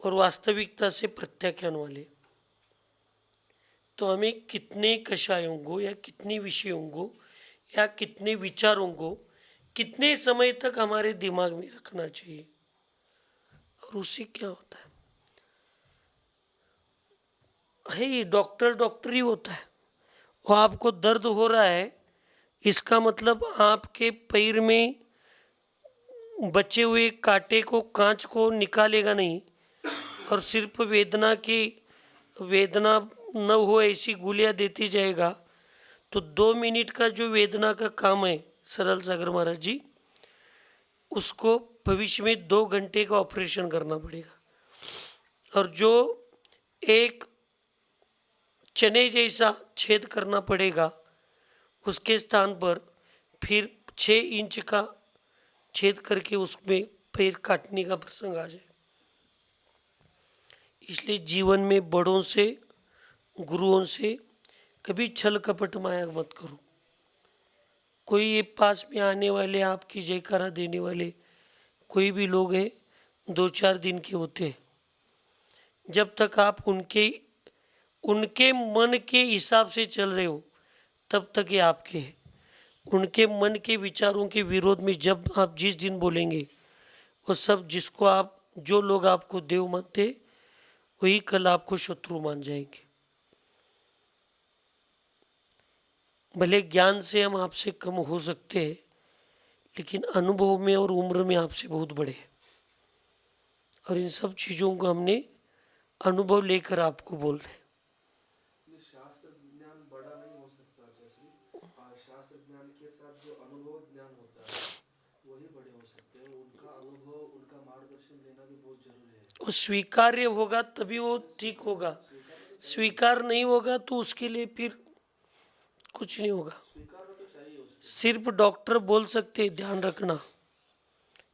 और वास्तविकता से प्रत्याख्यान वाले। तो हमें कितने कषायों को या कितने विषयों को या कितने विचारों को कितने समय तक हमारे दिमाग में रखना चाहिए, और उससे क्या होता है ये डॉक्टर ही होता है। वो आपको दर्द हो रहा है, इसका मतलब आपके पैर में बचे हुए कांटे को, कांच को निकालेगा नहीं, और सिर्फ वेदना न हो ऐसी गोलियां देती जाएगा। तो 2 मिनट का जो वेदना का काम है सरल सागर महाराज जी, उसको भविष्य में 2 घंटे का ऑपरेशन करना पड़ेगा, और जो एक चने जैसा छेद करना पड़ेगा उसके स्थान पर फिर 6 इंच का छेद करके उसमें पैर काटने का प्रसंग आ जाए। इसलिए जीवन में बड़ों से, गुरुओं से कभी छल कपट माया मत करो। कोई ये पास में आने वाले, आपकी जयकारा देने वाले कोई भी लोग हैं, 2-4 दिन के होते हैं। जब तक आप उनके उनके मन के हिसाब से चल रहे हो तब तक ये आपके हैं। उनके मन के विचारों के विरोध में जब आप जिस दिन बोलेंगे, वो सब जिसको आप जो लोग आपको देव मानते वही कल आपको शत्रु मान जाएंगे। भले ज्ञान से हम आपसे कम हो सकते हैं, लेकिन अनुभव में और उम्र में आपसे बहुत बड़े हैं। और इन सब चीज़ों को हमने अनुभव लेकर आपको बोल रहे हैं। शास्त्र ज्ञान बड़ा नहीं हो सकता जैसे, शास्त्र ज्ञान के साथ जो अनुभव ज्ञान होता है वही बड़े हो सकते हैं। उनका अनुभव, उनका मार्गदर्शन लेना भी बहुत जरूरी है। वो स्वीकार्य होगा तभी वो ठीक होगा, स्वीकार नहीं होगा तो उसके लिए फिर कुछ नहीं होगा। स्वीकार तो चाहिए उसको। सिर्फ डॉक्टर बोल सकते हैं, ध्यान रखना,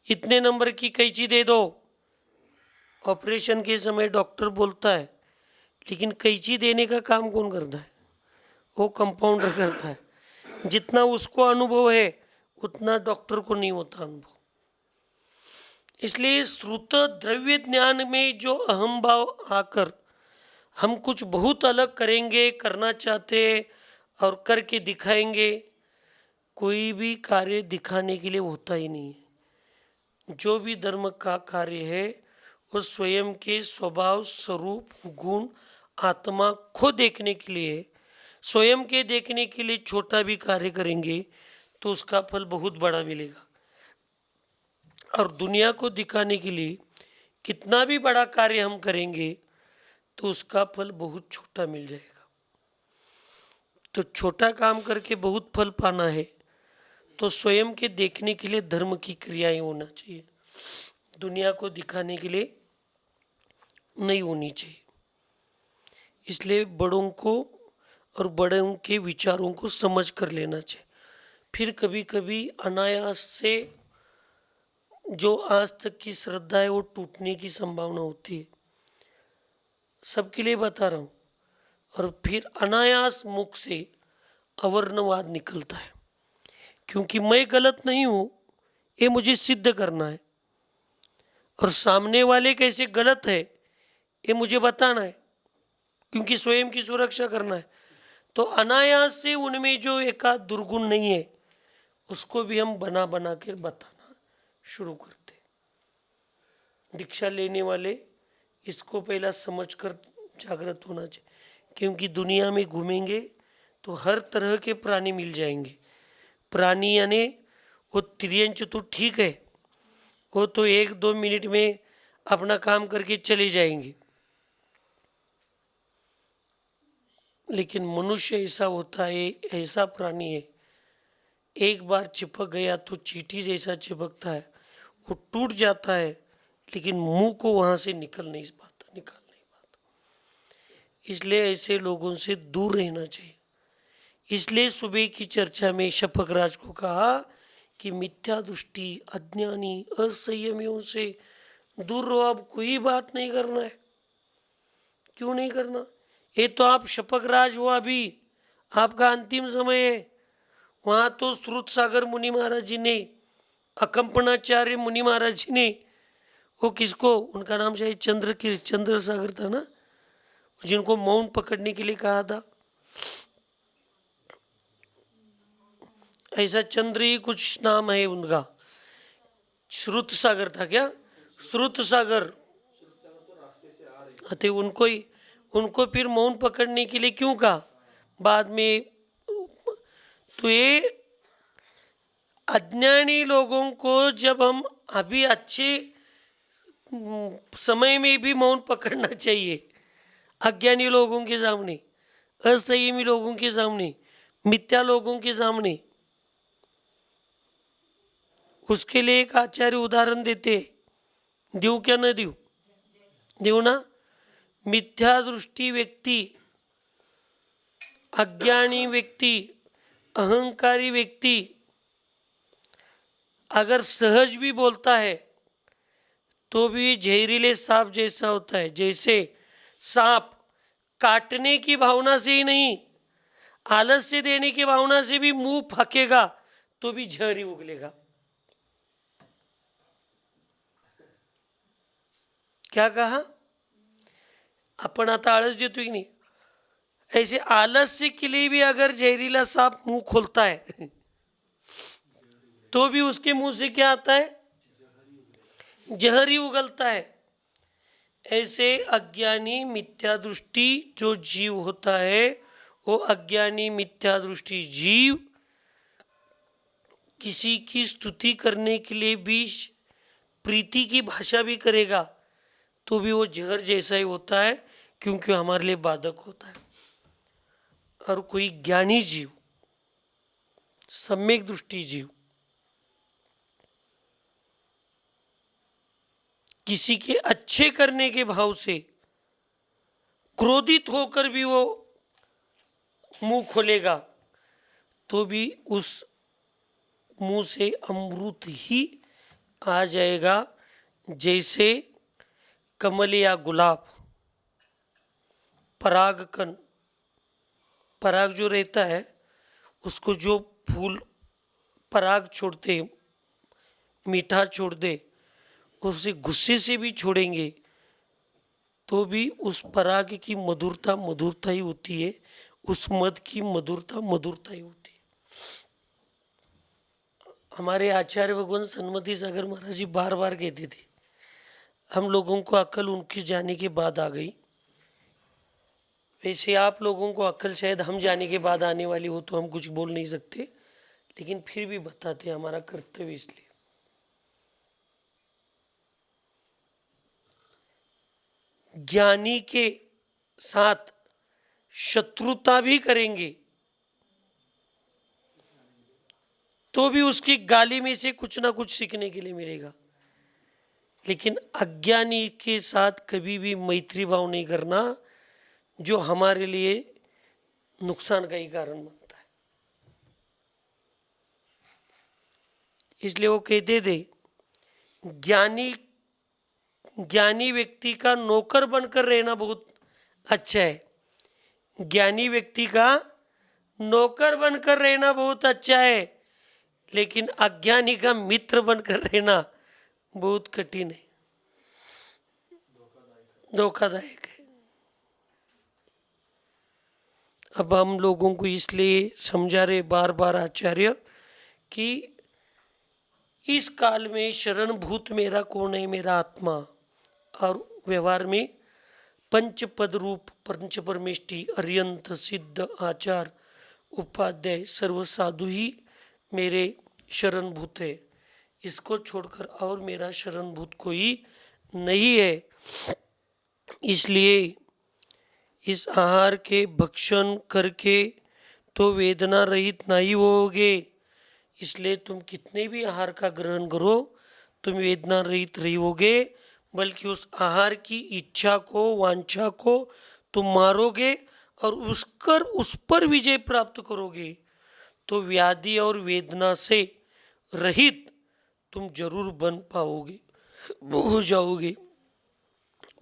इतने नंबर की कैंची दे दो, ऑपरेशन के समय डॉक्टर बोलता है, लेकिन कैंची देने का काम कौन करता है? वो कंपाउंडर करता है। जितना उसको अनुभव है उतना डॉक्टर को नहीं होता अनुभव। इसलिए श्रुत द्रव्य ज्ञान में जो अहम भाव आकर हम कुछ बहुत अलग करेंगे, करना चाहते और करके दिखाएंगे, कोई भी कार्य दिखाने के लिए होता ही नहीं है। जो भी धर्म का कार्य है वो स्वयं के स्वभाव, स्वरूप, गुण, आत्मा को देखने के लिए, स्वयं के देखने के लिए छोटा भी कार्य करेंगे तो उसका फल बहुत बड़ा मिलेगा। और दुनिया को दिखाने के लिए कितना भी बड़ा कार्य हम करेंगे तो उसका फल बहुत छोटा मिल जाएगा। तो छोटा काम करके बहुत फल पाना है तो स्वयं के देखने के लिए धर्म की क्रियाएं होना चाहिए, दुनिया को दिखाने के लिए नहीं होनी चाहिए। इसलिए बड़ों को और बड़ों के विचारों को समझ कर लेना चाहिए। फिर कभी कभी अनायास से जो आज तक की श्रद्धा है वो टूटने की संभावना होती है, सबके लिए बता रहा हूँ। और फिर अनायास मुख से अवर्णवाद निकलता है, क्योंकि मैं गलत नहीं हूँ ये मुझे सिद्ध करना है, और सामने वाले कैसे गलत है ये मुझे बताना है, क्योंकि स्वयं की सुरक्षा करना है। तो अनायास से उनमें जो एकाध दुर्गुण नहीं है उसको भी हम बना बना कर बताना शुरू करते। दीक्षा लेने वाले इसको पहला समझकर जागृत होना चाहिए, क्योंकि दुनिया में घूमेंगे तो हर तरह के प्राणी मिल जाएंगे। प्राणी यानी वो त्रियंच तो ठीक है, वो तो 1-2 मिनट में अपना काम करके चले जाएंगे, लेकिन मनुष्य ऐसा होता है, ऐसा प्राणी है, एक बार चिपक गया तो चींटी जैसा चिपकता है, वो टूट जाता है लेकिन मुंह को वहाँ से निकाल नहीं पाता। इसलिए ऐसे लोगों से दूर रहना चाहिए। इसलिए सुबह की चर्चा में शफक राज को कहा कि मिथ्या दृष्टि, अज्ञानी, असंयमियों से दूर रहो। अब कोई बात नहीं करना है। क्यों नहीं करना? ये तो आप शफक राज हो, अभी आपका अंतिम समय है। वहाँ तो श्रुत सागर मुनि महाराज जी ने, अकंपनाचार्य मुनि महाराज जी ने, वो किसको, उनका नाम शायद चंद्र सागर था ना, जिनको मौन पकड़ने के लिए कहा था। ऐसा चंद्र ही कुछ नाम है उनका, श्रुत सागर था क्या? श्रुत सागर थे। उनको फिर मौन पकड़ने के लिए क्यों कहा बाद में? तो ये अज्ञानी लोगों को जब हम अभी अच्छे समय में भी मौन पकड़ना चाहिए, अज्ञानी लोगों के सामने, असंयमी लोगों के सामने, मिथ्या लोगों के सामने। उसके लिए एक आचार्य उदाहरण देते, देव क्या न देव, देव ना। मिथ्या दृष्टि व्यक्ति, अज्ञानी व्यक्ति, अहंकारी व्यक्ति अगर सहज भी बोलता है तो भी जहरीले सांप जैसा होता है। जैसे सांप काटने की भावना से ही नहीं, आलस्य देने की भावना से भी मुंह फकेगा तो भी जहर ही उगलेगा। क्या कहा? आपण आता आळस देतो की नाही, ऐसे आलस्य के लिए भी अगर जहरीला सांप मुंह खोलता है तो भी उसके मुंह से क्या आता है? जहर ही उगलता है। ऐसे अज्ञानी मिथ्या दृष्टि जो जीव होता है, वो अज्ञानी मिथ्या दृष्टि जीव किसी की स्तुति करने के लिए भी प्रीति की भाषा भी करेगा तो भी वो जहर जैसा ही होता है, क्योंकि हमारे लिए बाधक होता है। और कोई ज्ञानी जीव, सम्यक दृष्टि जीव किसी के अच्छे करने के भाव से क्रोधित होकर भी वो मुंह खोलेगा तो भी उस मुंह से अमृत ही आ जाएगा, जैसे कमल या गुलाब परागकण, पराग जो रहता है उसको जो फूल पराग छोड़ते, मीठा छोड़ दे, उसे गुस्से से भी छोड़ेंगे तो भी उस पराग की मधुरता मधुरता ही होती है, उस मध की मधुरता मधुरता ही होती है। हमारे आचार्य भगवान सन्मति सागर महाराज जी बार बार कहते थे, हम लोगों को अक्ल उनके जाने के बाद आ गई, वैसे आप लोगों को अक्ल शायद हम जाने के बाद आने वाली हो तो हम कुछ बोल नहीं सकते, लेकिन फिर भी बताते, हमारा कर्तव्य इसलिए। ज्ञानी के साथ शत्रुता भी करेंगे तो भी उसकी गाली में से कुछ ना कुछ सीखने के लिए मिलेगा, लेकिन अज्ञानी के साथ कभी भी मैत्री भाव नहीं करना, जो हमारे लिए नुकसान का ही कारण बनता है। इसलिए वो कहते थे, ज्ञानी व्यक्ति का नौकर बनकर रहना बहुत अच्छा है, ज्ञानी व्यक्ति का नौकर बनकर रहना बहुत अच्छा है, लेकिन अज्ञानी का मित्र बनकर रहना बहुत कठिन है, धोखादायक है। अब हम लोगों को इसलिए समझा रहे बार बार आचार्य कि इस काल में शरणभूत मेरा कौन है? मेरा आत्मा। और व्यवहार में पंचपद रूप पंच परमेष्टि अर्यंत सिद्ध आचार उपाध्याय सर्व साधु ही मेरे शरणभूत है, इसको छोड़कर और मेरा शरणभूत कोई नहीं है। इसलिए इस आहार के भक्षण करके तो वेदना रहित नहीं होगे, इसलिए तुम कितने भी आहार का ग्रहण करो तुम वेदना रहित रहोगे, बल्कि उस आहार की इच्छा को वांछा को तुम मारोगे और उस पर विजय प्राप्त करोगे तो व्याधि और वेदना से रहित तुम जरूर बन पाओगे, हो जाओगे।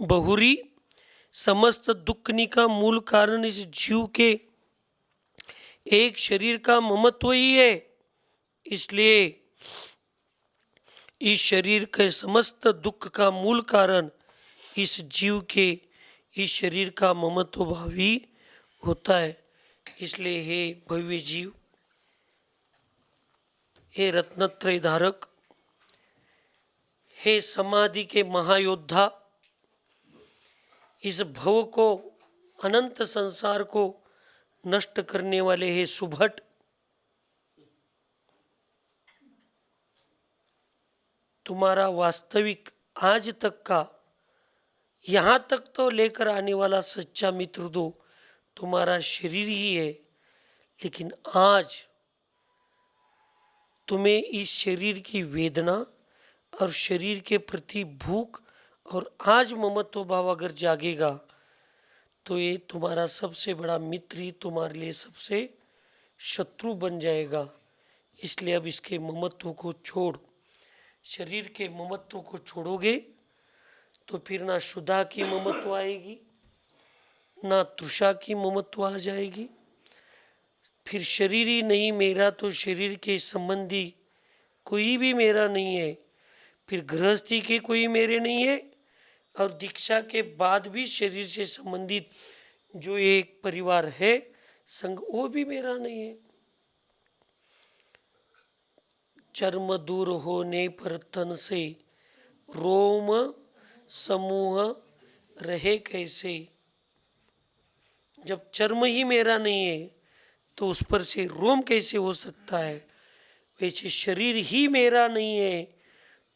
बहुरी समस्त दुखनी का मूल कारण इस जीव के एक शरीर का ममत्व ही है, इसलिए इस शरीर के समस्त दुख का मूल कारण इस जीव के इस शरीर का ममत्व भाव ही होता है। इसलिए हे भव्य जीव, हे रत्नत्रय धारक, हे समाधि के महायोद्धा, इस भव को अनंत संसार को नष्ट करने वाले हे सुभट, तुम्हारा वास्तविक आज तक का यहाँ तक तो लेकर आने वाला सच्चा मित्र दो तुम्हारा शरीर ही है, लेकिन आज तुम्हें इस शरीर की वेदना और शरीर के प्रति भूख और आज ममत्व भाव अगर जागेगा तो ये तुम्हारा सबसे बड़ा मित्र ही तुम्हारे लिए सबसे शत्रु बन जाएगा। इसलिए अब इसके ममत्व को छोड़, शरीर के ममत्व को छोड़ोगे तो फिर ना शुद्धा की ममत्व आएगी, ना तृषा की ममत्व आ जाएगी, फिर शरीर ही नहीं मेरा तो शरीर के संबंधी कोई भी मेरा नहीं है, फिर गृहस्थी के कोई मेरे नहीं है और दीक्षा के बाद भी शरीर से संबंधित जो एक परिवार है संग, वो भी मेरा नहीं है। चर्म दूर होने पर तन से रोम समूह रहे कैसे। जब चर्म ही मेरा नहीं है तो उस पर से रोम कैसे हो सकता है। वैसे शरीर ही मेरा नहीं है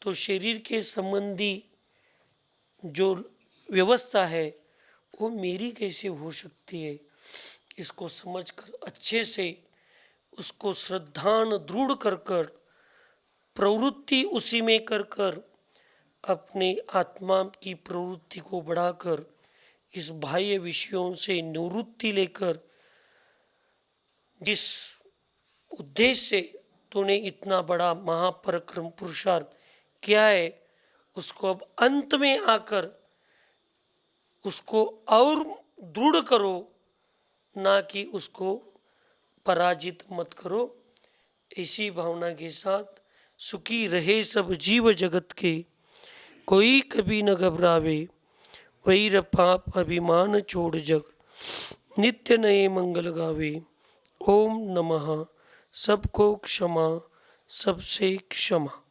तो शरीर के संबंधी जो व्यवस्था है वो मेरी कैसे हो सकती है। इसको समझकर अच्छे से उसको श्रद्धान दृढ़ कर कर प्रवृत्ति उसी में कर कर अपने आत्मा की प्रवृत्ति को बढ़ाकर इस बाह्य विषयों से निवृत्ति लेकर जिस उद्देश्य से तूने इतना बड़ा महापराक्रम पुरुषार्थ किया है उसको अब अंत में आकर उसको और दृढ़ करो, ना कि उसको पराजित मत करो। इसी भावना के साथ सुखी रहे सब जीव जगत के, कोई कभी न घबरावे, वैर पाप अभिमान छोड़ जग, नित्य नए मंगल गावे। ओम नमः। सबको क्षमा, सबसे क्षमा।